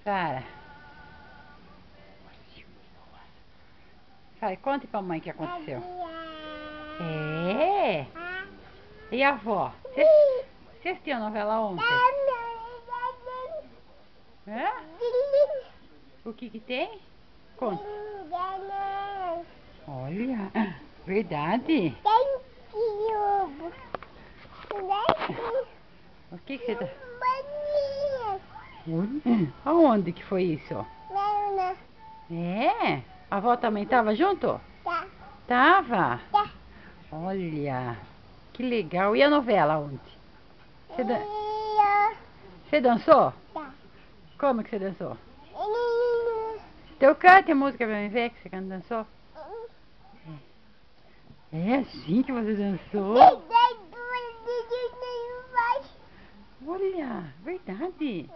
Sara, conte pra mãe o que aconteceu. É? E a avó? Você assistiu a novela ontem? É? O que tem? Conta. Olha, verdade? O que você tá... Aonde que foi isso? É? A avó também tava junto? Tava? Olha, que legal. E a novela ontem? Você dançou? Como que você dançou? Então cante a música pra mim ver que você dançou. É assim que você dançou? Olha, verdade.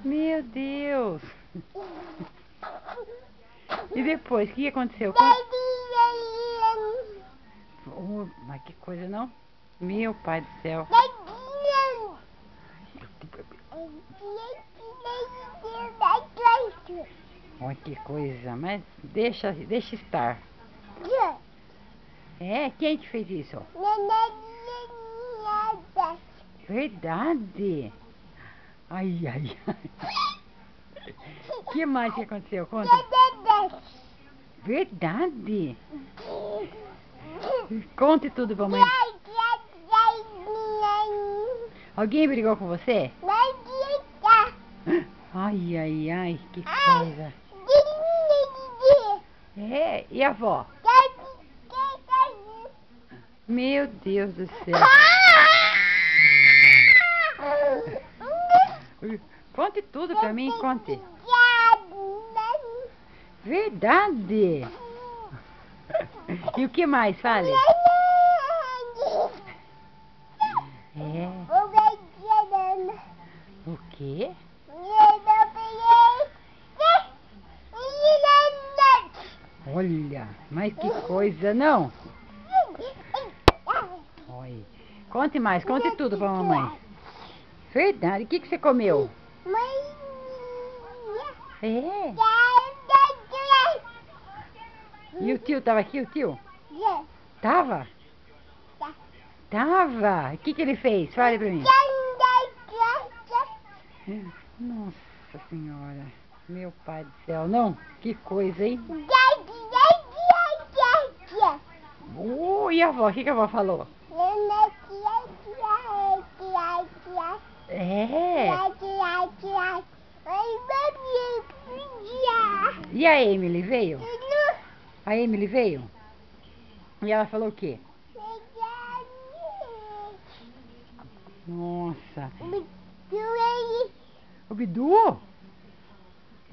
Meu Deus. E depois, o que aconteceu? Oh, mas que coisa, não? Meu pai do céu. Olha que coisa, mas deixa estar. É, quem que fez isso? Verdade. Ai, ai, ai. Que mais que aconteceu? Conta. Verdade. Conte tudo pra mãe. Alguém brigou com você? Ai, ai, ai, que coisa. É, e a avó? Meu Deus do céu. Conte tudo pra mim, conte. Verdade. E o que mais? Fale. É. O quê? Olha, mas que coisa, não? Oi. Conte mais, conte tudo pra mamãe. Verdade, o que você comeu? É. E o tio tava aqui, o tio? Tava? Tava. O que ele fez? Fale pra mim. Nossa senhora. Meu pai do céu. Não, que coisa, hein? E a avó? O que a avó falou? É. E a Emily veio? A Emily veio? E ela falou o quê? Nossa. O Bidu?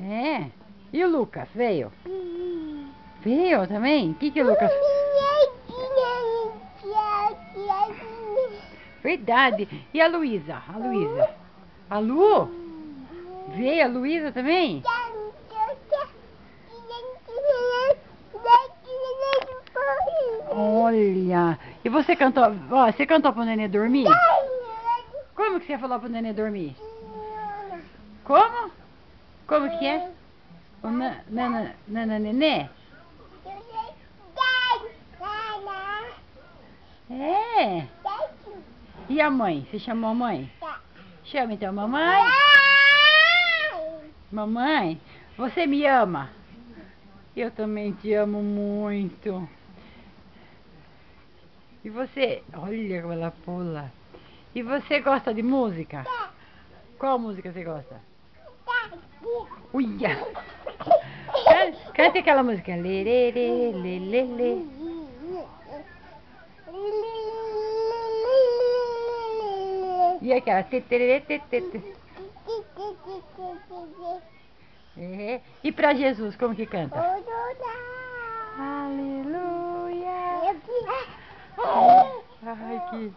É. E o Lucas veio? Veio também? O que o Lucas... Verdade. E a Luísa? A Luísa? A Lu? Veio a Luísa também? Olha. E você cantou... Ó, você cantou pro nenê dormir? Como que você falou pro nenê dormir? Como? Como que é? O nana nenê? É. E a mãe? Você chamou a mãe? Chama então, mamãe. Mamãe, você me ama? Eu também te amo muito. E você? Olha como ela pula. E você gosta de música? Qual música você gosta? Uia! Cante aquela música. Lerere, lelele. E aquela. É. E pra Jesus, como que canta? Aleluia! Ai, que...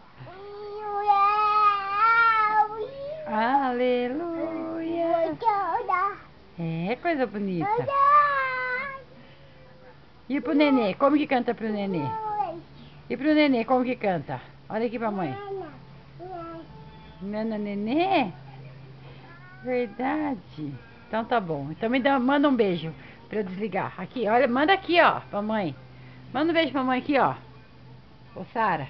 Aleluia! É, coisa bonita. E pro nenê, como que canta pro nenê? E pro nenê, como que canta? Olha aqui pra mãe. Nana nenê? Verdade. Então tá bom. Então manda um beijo pra eu desligar. Aqui, olha, manda aqui, ó, pra mãe. Manda um beijo pra mãe aqui, ó. Ô, Sara.